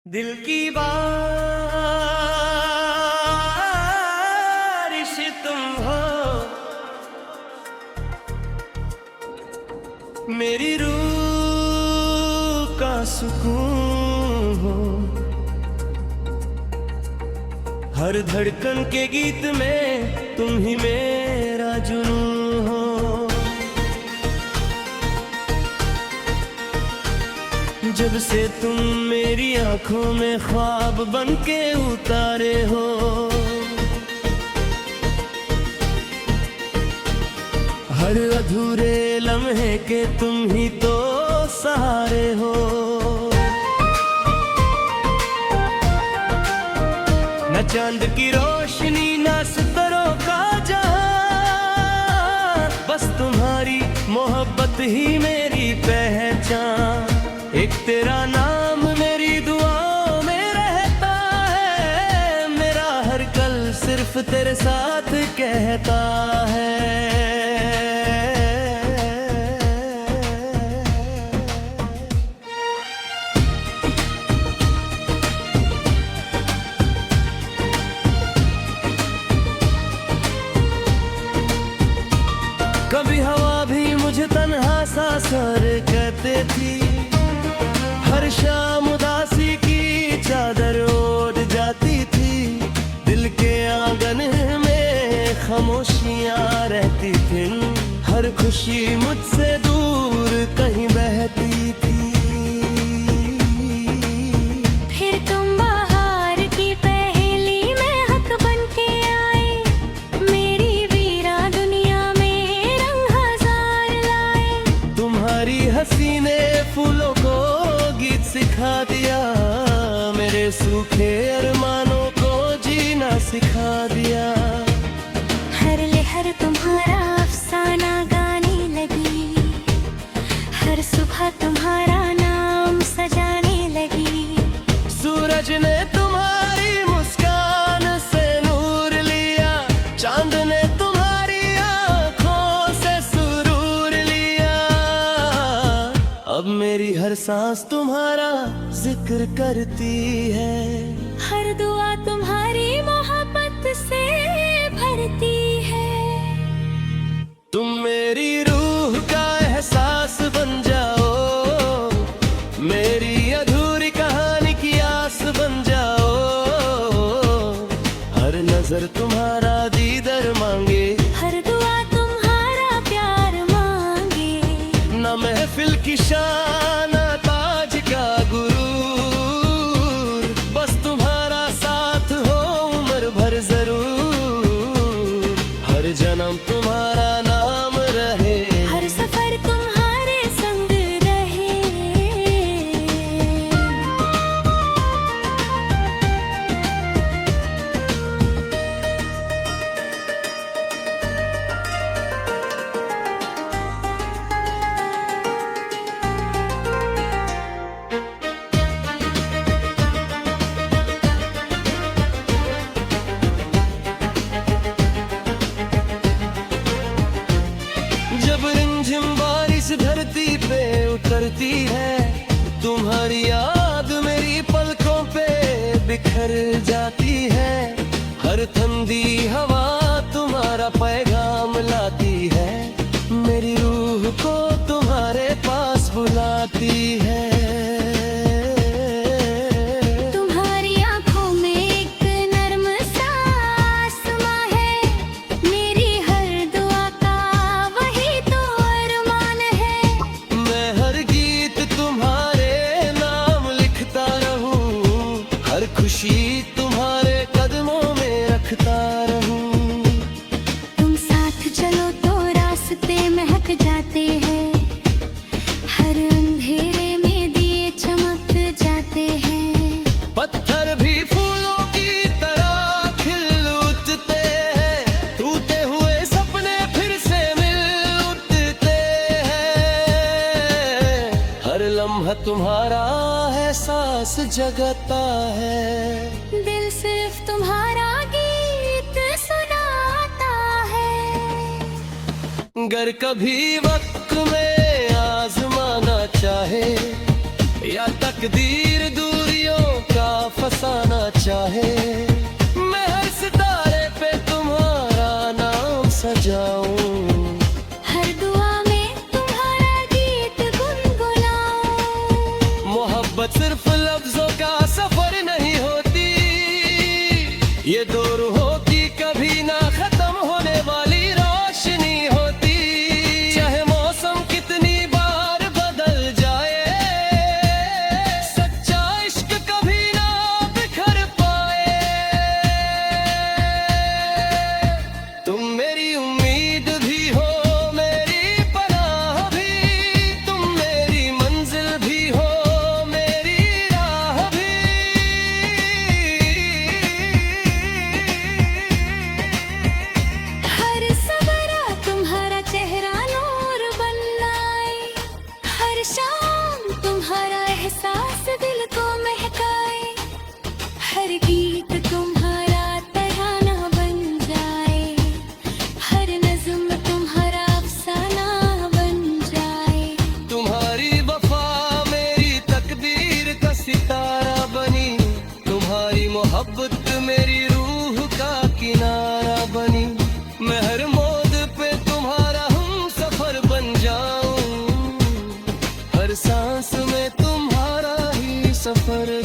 दिल की बारिश तुम हो, मेरी रूह का सुकून हो। हर धड़कन के गीत में तुम ही मेरा जुनून हो। जब से तुम मेरी आंखों में ख्वाब बन के उतारे हो, हर अधूरे लम्हे के तुम ही तो सहारे हो। न चांद की रोशनी न सितारों का जहां, बस तुम्हारी मोहब्बत ही मेरी पहचान। एक तेरा नाम मेरी दुआओं में रहता है, मेरा हर कल सिर्फ तेरे साथ कहता है। कभी हवा भी मुझे तन्हा सा सर कहते थी, हर शाम उदासी की चादर ओढ़ जाती थी। दिल के आंगन में खामोशियां रहती थी, हर खुशी मुझसे दूर कहीं बहती थी। फिर तुम बाहर की पहेली में हक बन के आए, मेरी वीरा दुनिया में रंग हजार लाए। तुम्हारी हंसी ने फूलों को गीत सिखा दिया, मेरे सूखे अरमानों को जीना सिखा दिया। हर लहर तुम्हारा अफसाना गाने लगी, हर सुबह तुम्हारा नाम सजाने लगी। सूरज ने तुम्हारी मुस्कान से नूर लिया, चांद ने तुम्हारी आंखों से सुरूर लिया। अब मेरी हर सांस तुम्हारा जिक्र करती है, हर दुआ तुम्हारी मोहब्बत से भरती है। तुम मेरी रूह का एहसास बन जाओ, मेरी अधूरी कहानी की आस बन जाओ। हर नजर तुम्हारा दीदार मांगे, हर दुआ तुम्हारा प्यार मांगे। न महफिल की शान ताज का गुरूर, बस तुम्हारा साथ हो उम्र भर जरूर। हर जन्म तुम्हारा नाम रहे, हर सफर तुम्हारे संग रहे। जब रिमझिम बारिश धरती पे उतरती है, तुम्हारी याद मेरी पलकों पे बिखर जाती है। हर ठंडी हवा तुम्हारा पैगाम लाती है, मेरी रूह को तुम्हारे पास बुलाती है। तुम्हारी आंखों में एक नर्म सा आसमां है, मेरी हर दुआ का वही तो अरमान है। मैं हर गीत तुम्हारे नाम लिखता रहूं, हर खुशी तुम्हारे कदमों में रखता रहूं। तुम साथ चलो तो रास्ते महक जाते हैं, हर अंधेरे में दिए चमक जाते हैं। पत्थर भी फूलों की तरह खिल उठते हैं, टूटे हुए सपने फिर से मिल उठते हैं। हर लम्हा तुम्हारा एहसास जगाता है, दिल सिर्फ तुम्हारा गीत सुनाता है। गर कभी वक्त में आजमाना चाहे या तकदीर दूरियों का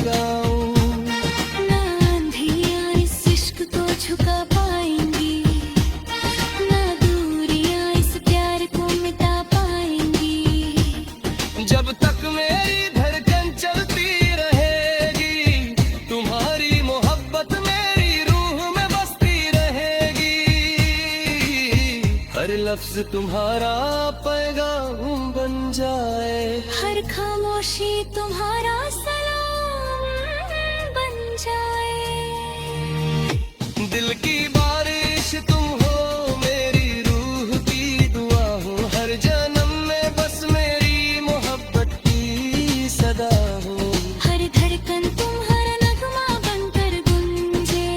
गाऊं। ना आंधियां इस इश्क को झुका पाएंगी, ना दूरियां इस प्यार को मिटा पाएंगी। जब तक मेरी धड़कन चलती रहेगी, तुम्हारी मोहब्बत मेरी रूह में बसती रहेगी। हर लफ्ज तुम्हारा पैगाम बन जाए, हर खामोशी तुम्हारा सलाम बन जाए। दिल की बारिश तुम हो, मेरी रूह की दुआ हो। हर जन्म में बस मेरी मोहब्बत की सदा हो। हर धड़कन तुम्हारा नगमा बनकर गूंजे,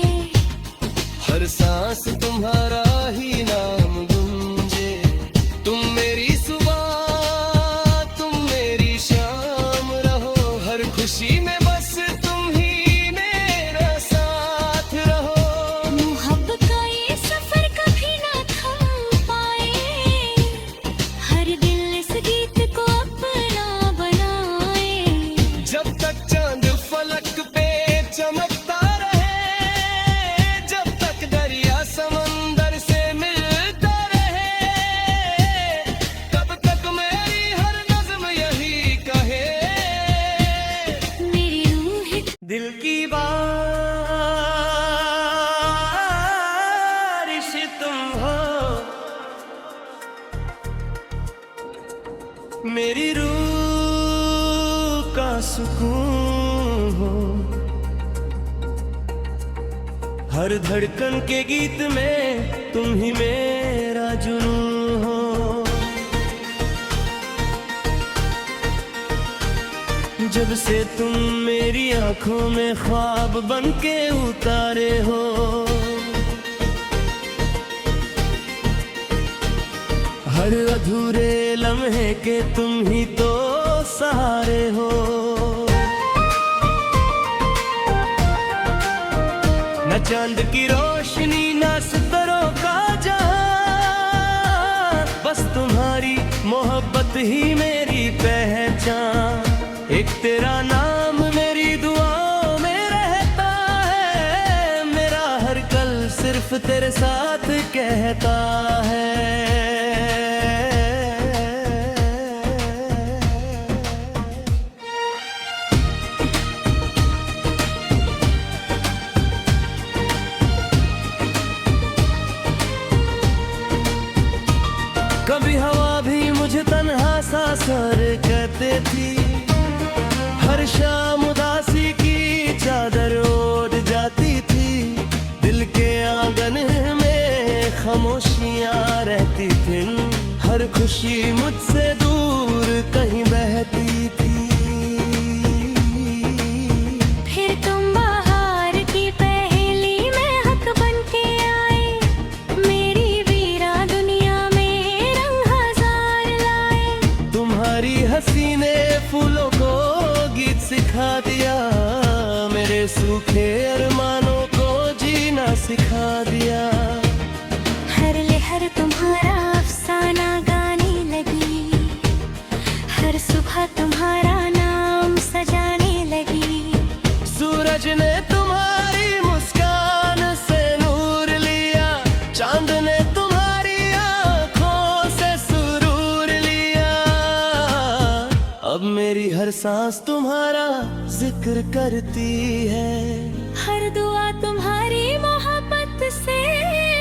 हर सांस तुम्हारा ही नाम गूंजे। तुम मेरी सुबह, तुम मेरी शाम रहो। हर खुशी में बस तुम ही मेरा साथ रहो। मोहब्बत का ये सफर कभी ना थम पाए, हर दिल इस गीत को अपना बनाए। जब तक चांद फलक पे चमकता रहे, जब तक दरिया समंदर से मिलता रहे, तब तक मेरी हर नज़्म यही कहे। मेरी रूह दिल की बारिश तुम हो, मेरी रूह का सुकून हो। हर धड़कन के गीत में तुम ही मेरा जुनून हो। जब से तुम मेरी आंखों में ख्वाब बन के उतारे हो, हर अधूरे लम्हे के तुम ही तो सहारे हो। न चांद की रोशनी न सितारों का जहां, बस तुम्हारी मोहब्बत ही मेरी पहचान। एक तेरा नाम मेरी दुआओं में रहता है, मेरा हर कल सिर्फ तेरे साथ कहता है। कभी हवा भी मुझे तन्हा सा सर कहते थी, हर शाम उदासी की चादर ओढ़ जाती थी। दिल के आंगन में खामोशियां रहती थी, हर खुशी मुझसे दूर कहीं बहती थी। फिर तुम बाहर की पहेली में हक बन के आए, मेरी वीरा दुनिया में रंग हजार लाए। तुम्हारी हंसी ने फूलों को गीत सिखा दिया, मेरे सूखे अरमानों को जीना सिखा दिया। हर लहर तुम्हारा अफसाना गाने लगी, हर सुबह तुम्हारा नाम सजाने लगी। सूरज ने तुम्हारी मुस्कान से नूर लिया, चांद ने तुम्हारी आंखों से सुरूर लिया। अब मेरी हर सांस तुम्हारा जिक्र करती है, हर दुआ तुम्हारी मोहब्बत से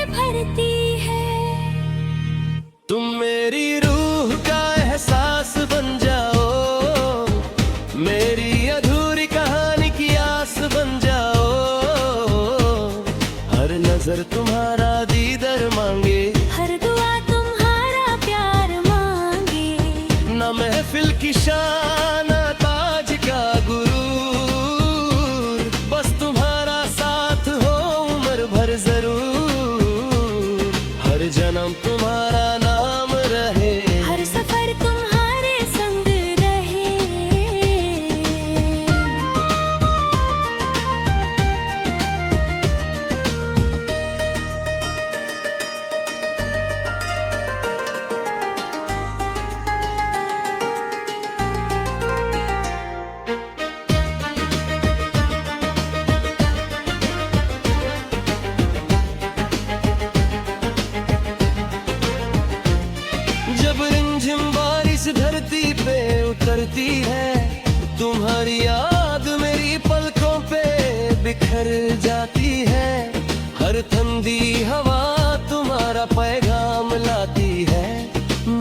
भरती है। तुम मेरी रूह का एहसास बन जाओ, मेरी अधूरी कहानी की आस बन जाओ। हर नजर तुम्हारा दीदार मांगे, हर दुआ तुम्हारा प्यार मांगे। न महफिल की शान ताज का गुरूर, बस तुम्हारा साथ हो उम्र भर जरूर। हर जन्म तुम्हारा नाम रहे, हर सफर तुम्हारे संग रहे। चलती है, तुम्हारी याद मेरी पलकों पे बिखर जाती है। हर ठंडी हवा तुम्हारा पैगाम लाती है,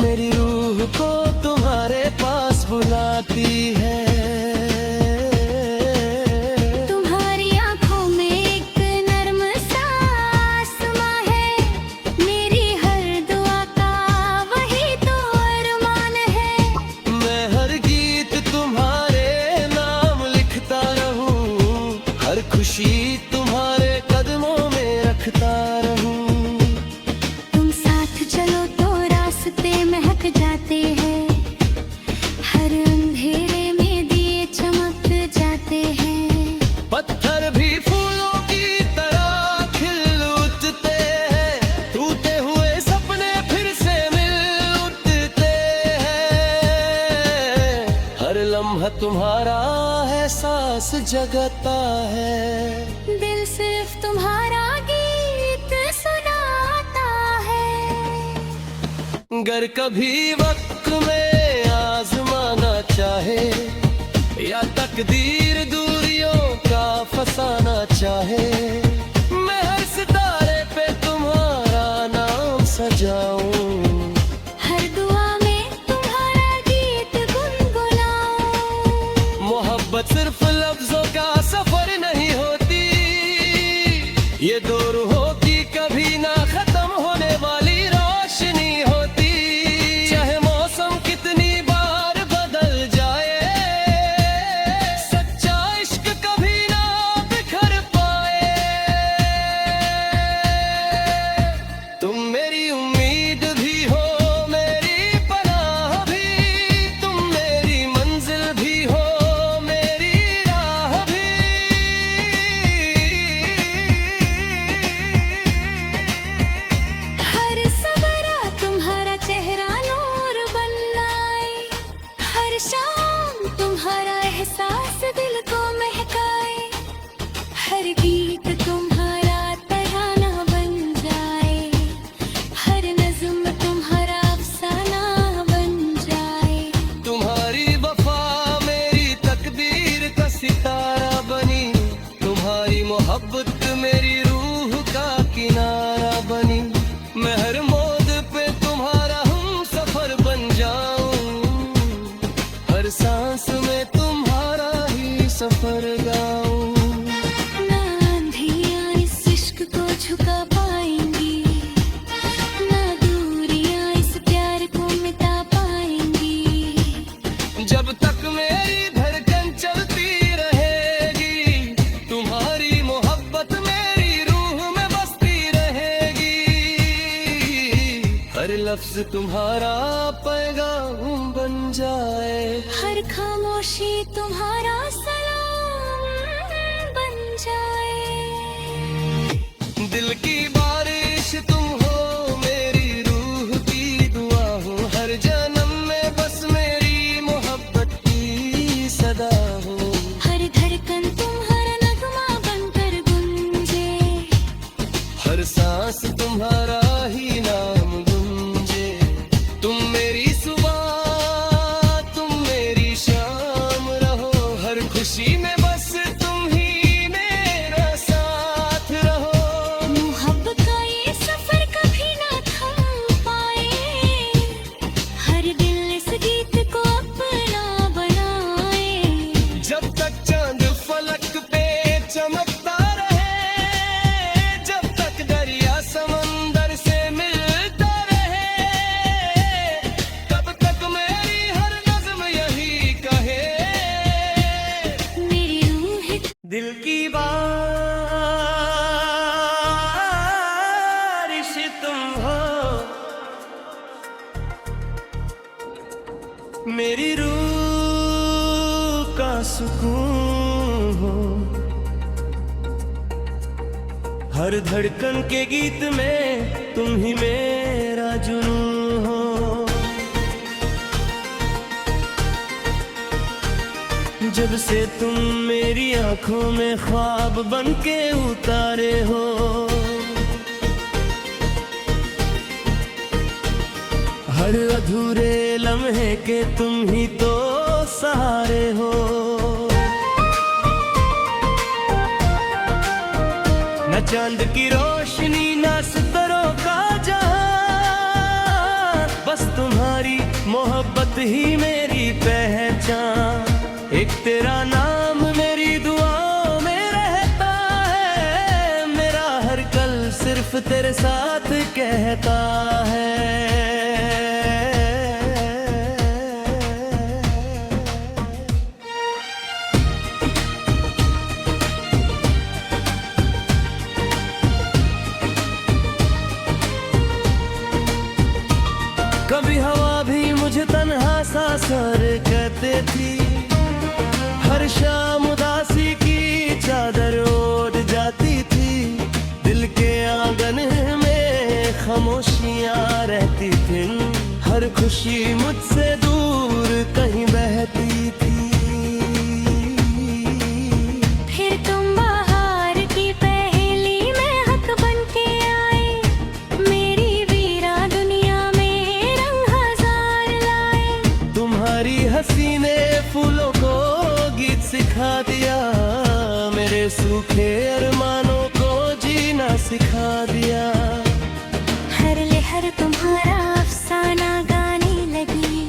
मेरी रूह को तुम्हारे पास बुलाती है। तुम्हारी आंखों में एक नर्म सा आसमां है, मेरी हर दुआ का वही तो अरमान है। मैं हर गीत तुम्हारे नाम लिखता रहूं, हर खुशी तुम्हारे कदमों में रखता रहूं। तुम साथ चलो तो रास्ते महक जाते हैं, हर अंधेरे में दिए चमक जाते हैं। पत्थर भी फूलों की तरह खिल उठते हैं, टूटे हुए सपने फिर से मिल उठते हैं। हर लम्हा तुम्हारा एहसास जगाता है, दिल सिर्फ तुम्हारा गीत सुनाता है। गर कभी वक्त में आजमाना चाहे, या तकदीर दूरियों का फसाना चाहे, मैं हर सितारे पे तुम्हारा नाम सजाऊं। हर दुआ में तुम्हारा गीत गुनगुनाऊं। मोहब्बत सिर्फ लफ्जों का सफर नहीं होती, ये दो रूहों की कभी ना खत्म होने वाली रोशनी होती। चाहे मौसम कितनी बार बदल जाए, सच्चा इश्क कभी ना बिखर पाए। तुम मेरी उम्मीद भी हो, मेरी पनाह भी, तुम मेरी मंजिल भी हो, मेरी राह भी। हर सबरा तुम्हारा चेहरा नूर बनाए, हर शाम तुम्हारा एहसास दिल को महकाए। हर गीत तुम्हारा तराना बन जाए, हर नज़्म तुम्हारा अफसाना बन जाए। तुम्हारी वफा मेरी तकदीर का सितारा बनी, तुम्हारी मोहब्बत मेरी रूह का किनारा बनी। मैं हर मोड़ पे तुम्हारा हम सफर बन जाऊं, हर सांस में तुम्हारा ही सफर गाऊं। ना आंधियाँ इस इश्क को झुका पाएंगी, ना दूरियाँ इस प्यार को मिटा पाएंगी। जब तक मेरी धड़कन चलती रहेगी, तुम्हारी मोहब्बत मेरी रूह में बसती रहेगी। हर लफ्ज तुम्हारा पैगाम बन जाए, हर खामोशी तुम्हारा सलाम बन जाए। दिल की बारिश तुम हो, मेरी रूह की दुआ हो, हर जन्म में बस मेरी मोहब्बत की सदा हो। हर धड़कन तुम्हारा नगमा बनकर गुंजे, हर सांस तुम्हारा ही नाम गूंजे। तुम मेरी सुबह, तुम मेरी शाम रहो, हर खुशी में बस तुम ही मेरा साथ रहो। मोहब्बत का ये सफर कभी ना थम पाए, हर दिल इस गीत को अपना बनाए। जब तक चांद फलक पे चमकता रहे, जब तक दरिया समंदर से मिलता रहे, तब तक मेरी हर नज़्म यही कहे। मेरी रूह दिल की बारिश तुम हो, मेरी रूह का सुकून हो। हर धड़कन के गीत में तुम ही मेरा जुनून हो। जब से तुम मेरी आंखों में ख्वाब बन के उतारे हो, हर अधूरे लम्हे के तुम ही तो सहारे हो। न चांद की रोशनी न सितारों का जहां, बस तुम्हारी मोहब्बत ही मेरी पहचान। एक तेरा नाम मेरी दुआओं में रहता है, मेरा हर कल सिर्फ तेरे साथ कहता है। कभी हवा भी मुझे तन्हा सा सर कहते थी, हर शाम उदासी की चादर ओढ़ जाती थी। दिल के आंगन में खामोशियां रहती थी, हर खुशी मुझसे दूर कहीं बहती थी। फिर तुम बाहर की पहेली में हक बन के आए, मेरी वीरा दुनिया में रंग हजार लाए। तुम्हारी हंसी ने फूलों को गीत सिखा दिया, मेरे सूखे अरमानों को जीना सिखा दिया। हर लहर तुम्हारा अफसाना गाने लगी,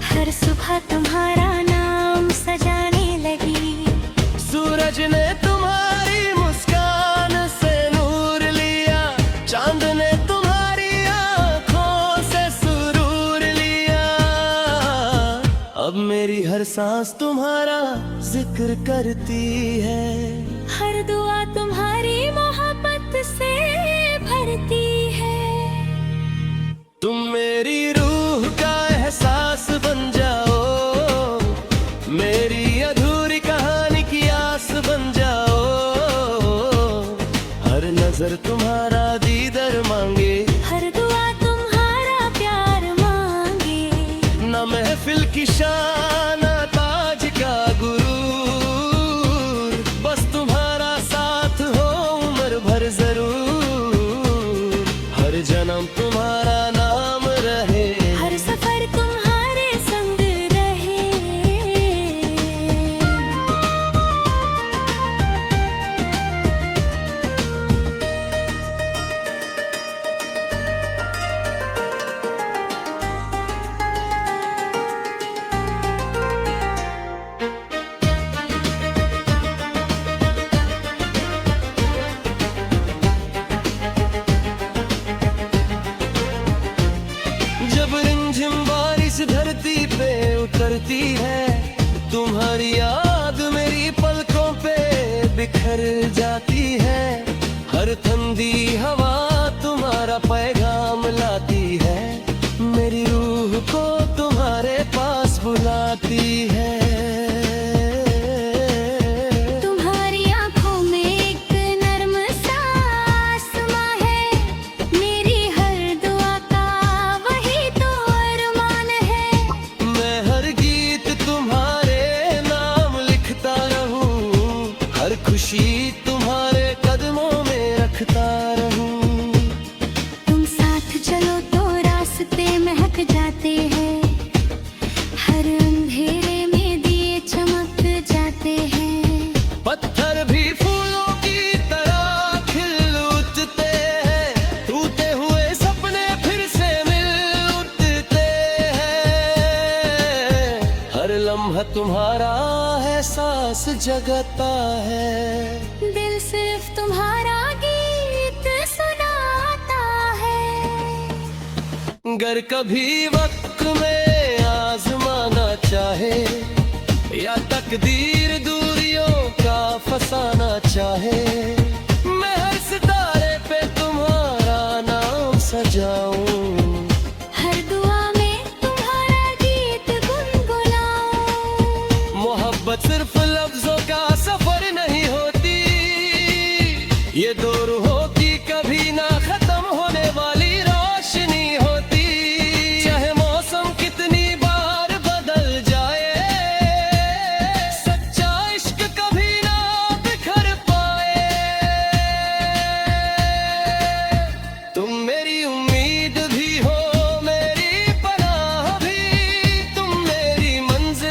हर सुबह तुम्हारा नाम सजाने लगी। सूरज ने तुम्हारी मुस्कान से नूर लिया, चांद ने तुम्हारी आंखों से सुरूर लिया। अब मेरी हर सांस तुम्हारा जिक्र करती है, हर दुआ तुम्हारी मोहब्बत से भरती है। तुम मेरी रूह का एहसास बन जाओ, मेरी अधूरी कहानी की आस बन जाओ। हर नजर तुम्हारा दीदार मांगे, हर दुआ तुम्हारा प्यार मांगे। न महफिल की शान न ताज का गुरूर, बस तुम्हारा साथ हो उम्र भर जरूर। हर जन्म तुम्हारा नाम रहे, हर सफर तुम्हारे संग रहे। जब रिमझिम बारिश धरती पे उतरती है, तुम्हारी याद मेरी पलकों पे बिखर जाती है। हर ठंडी हवा तुम्हारा पैगाम लाती है, मेरी रूह को तुम्हारे पास बुलाती है। तुम्हारी आंखों में एक नर्म सा आसमां है, मेरी हर दुआ का वही तो अरमान है। मैं हर गीत तुम्हारे नाम लिखता रहूं, हर खुशी तुम्हारे कदमों में रखता रहूं। तुम साथ चलो तो रास्ते महक जाते हैं, हर अंधेरे में दिए चमक जाते हैं। पत्थर भी फूलों की तरह खिल उठते हैं, टूटे हुए सपने फिर से मिल उठते हैं। हर लम्हा तुम्हारा एहसास जगाता है, दिल सिर्फ तुम्हारा गीत सुनाता है। गर कभी वक्त में आजमाना चाहे, या तकदीर दूरियों का फसाना चाहे, मैं हर सितारे पे तुम्हारा नाम सजाऊं। हर दुआ में तुम्हारा गीत गुनगुनाऊं। मोहब्बत सिर्फ लफ्जों का सफर नहीं होती, ये दो रूहों की कभी ना खत्म होने वाली रोशनी होती। चाहे मौसम कितनी बार बदल जाए, सच्चा इश्क कभी ना बिखर पाए। तुम मेरी उम्मीद भी हो, मेरी पनाह भी, तुम मेरी मंजिल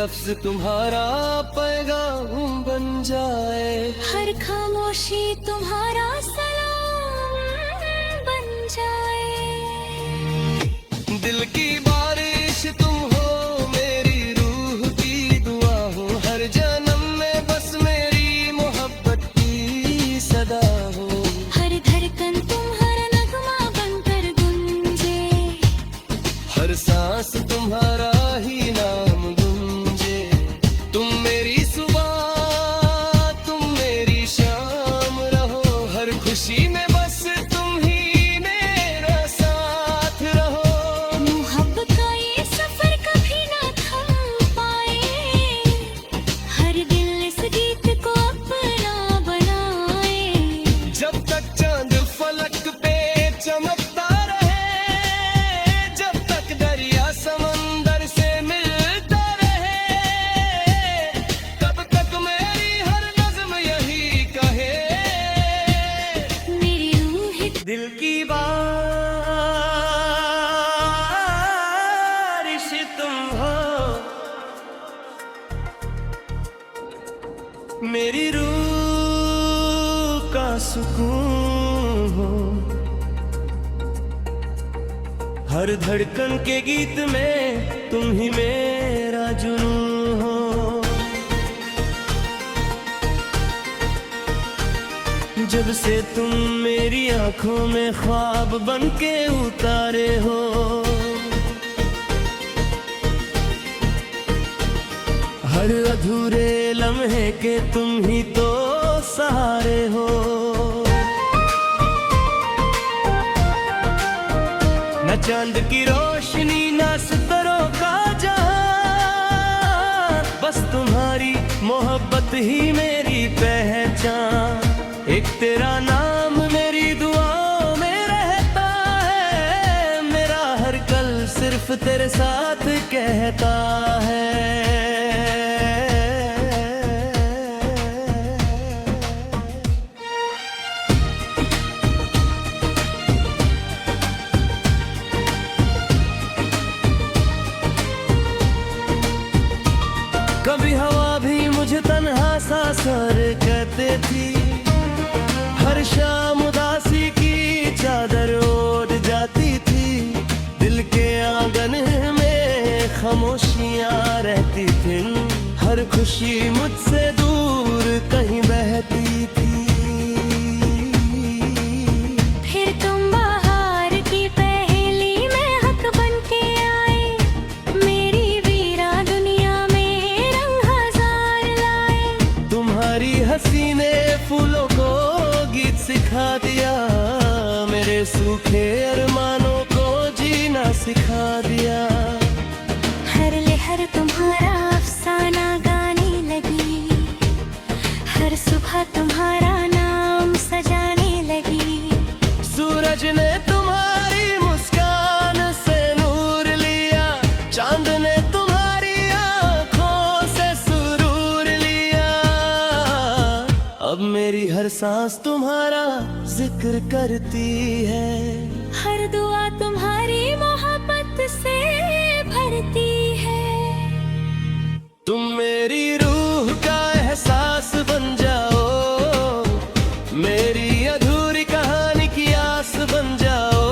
लफ्ज तुम्हारा पैगाम बन जाए, हर खामोशी तुम्हारा सलाम बन जाए। दिल की बारिश तुम हो, मेरी रूह की दुआ हो, हर जन्म में बस मेरी मोहब्बत की सदा हो। हर धड़कन तुम्हारा नगमा बनकर गूंजे, हर सांस तुम्हारा ही नाम गूंजे। तुम मेरी सुबह, तुम मेरी शाम रहो, हर खुशी में बस तुम ही मेरा साथ रहो। मोहब्बत का ये सफर कभी ना थम पाए, हर दिल इस गीत को अपना बनाए। जब तक चांद फलक पे चमकता रहे, जब तक दरिया समंदर से मिलता रहे, तब तक मेरी हर नज़्म यही कहे, मेरी रूह दिल की बारिश तुम हो, मेरी रूह का सुकून हो। हर धड़कन के गीत में तुम ही मेरा जुनून हो। जब से तुम मेरी आंखों में ख्वाब बन के उतारे हो, हर अधूरे लम्हे के तुम ही तो सहारे हो। न चांद की रोशनी न सितारों का जहां, बस तुम्हारी मोहब्बत ही मेरी पहचान। एक तेरा नाम मेरी दुआओं में रहता है, मेरा हर कल सिर्फ तेरे साथ कहता है। कभी हवा भी मुझे तन्हा सा सर कहते थी, हर शाम उदासी की चादर ओढ़ जाती थी। दिल के आंगन में खामोशियां रहती थी, हर खुशी मुझसे दूर कहीं बहती थी। फिर तुम बाहर की पहेली में हक बन के आए, मेरी वीरा दुनिया में रंग हजार लाए। तुम्हारी हंसी ने फूलों को गीत सिखा दिया, मेरे सूखे अरमानों को जीना सिखा दिया। हर लहर तुम्हारा अफसाना गाने लगी, हर सुबह तुम्हारा नाम सजाने लगी। सूरज ने तुम्हारी मुस्कान से नूर लिया, चांद ने तुम्हारी आंखों से सुरूर लिया। अब मेरी हर सांस तुम्हारा जिक्र करती है, हर दुआ तुम्हारी मोहब्बत से भरती है। तुम मेरी रूह का एहसास बन जाओ, मेरी अधूरी कहानी की आस बन जाओ।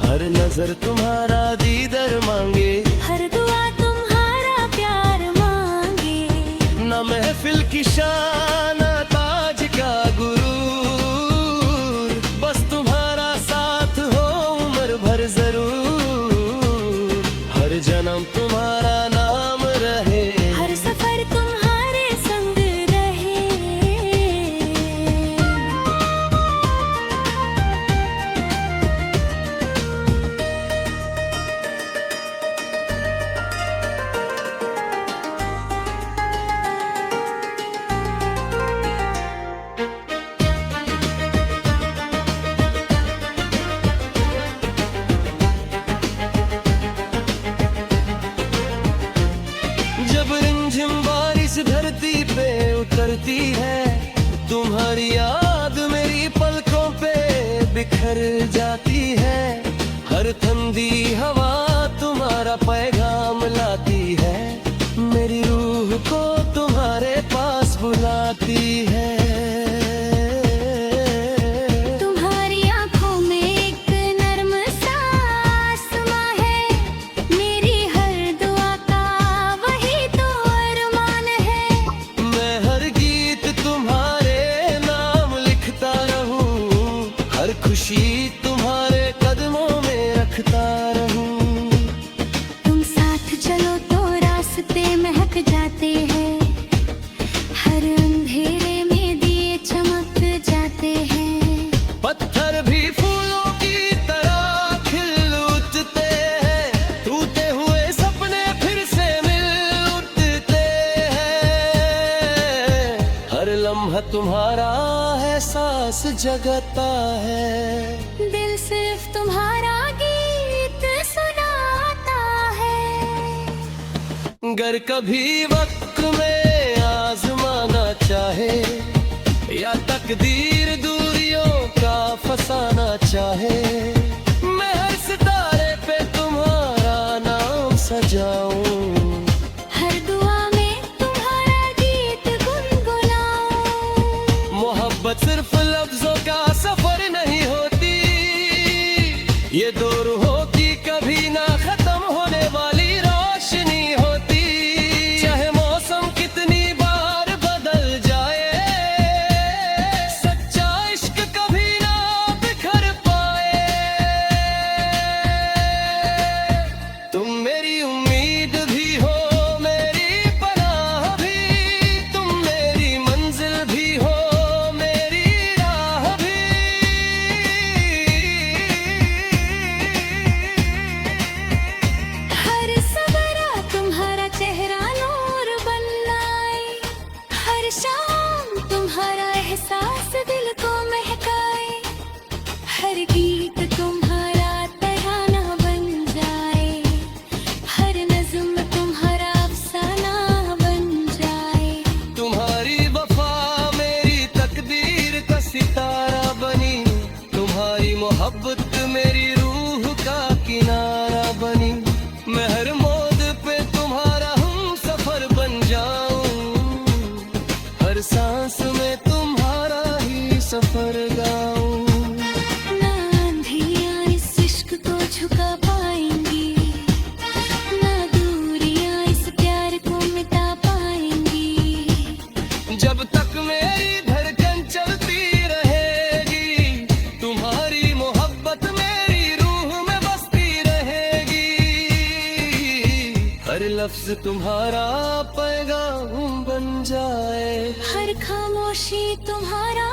हर नजर तुम्हारा दीदार मांगे, हर दुआ तुम्हारा प्यार मांगे। न महफिल की शान ताज का गुरूर, बस तुम्हारा साथ हो उम्र भर जरूर। हर जन्म तुम्हारा नाम रहे, हर सफर तुम्हारे संग रहे। जब रिमझिम बारिश धरती पे उतरती है, तुम्हारी याद मेरी पलकों पे बिखर जाती है। हर ठंडी हवा तुम्हारा पैगाम लाती है, हर खुशी तुम्हारे कदमों में रखता रहूं। तुम साथ चलो तो रास्ते महक जाते हैं, हर अंधेरे में दिए चमक जाते हैं। पत्थर भी फूलों की तरह खिल उठते हैं, टूटे हुए सपने फिर से मिल उठते हैं। हर लम्हा तुम्हारा एहसास जगाता है, दिल सिर्फ तुम्हारा गीत सुनाता है। गर कभी वक्त में आजमाना चाहे या तकदीर दूरियों का फसाना चाहे, मैं हर सितारे पे तुम्हारा नाम सजाऊं। हर दुआ में तुम्हारा गीत गुनगुनाऊं। मोहब्बत सिर्फ लफ्जों का सफर नहीं होती, ये दो रूहों की कभी ना खत्म होने वाली रोशनी होती। चाहे मौसम कितनी बार बदल जाए, सच्चा इश्क कभी ना बिखर पाए। तुम मेरी उम्मीद भी हो, मेरी पनाह भी, तुम मेरी मंजिल भी हो, मेरी राह भी। हर सवेरा तुम्हारा चेहरा नूर बन आए, हर शाम तुम्हारा एहसास दिल को महकाए। हर गीत तुम्हारा तराना बन जाए, हर नज़्म तुम्हारा अफसाना बन जाए। तुम्हारी वफा मेरी तकदीर का सितारा बनी, तुम्हारी मोहब्बत मेरी रूह का किनारा बनी। मैं हर मोड़ पे तुम्हारा हम सफर बन जाऊं, हर सांस में तुम्हारा ही सफर गाऊं। ना आंधियाँ इस इश्क को झुका पाएंगी, ना दूरियाँ इस प्यार को मिटा पाएंगी। जब तक मेरी धड़कन चलती रहेगी, तुम्हारी मोहब्बत मेरी रूह में बसती रहेगी। हर लफ्ज तुम्हारा पैगाम बन जाए, हर खामोशी तुम्हारा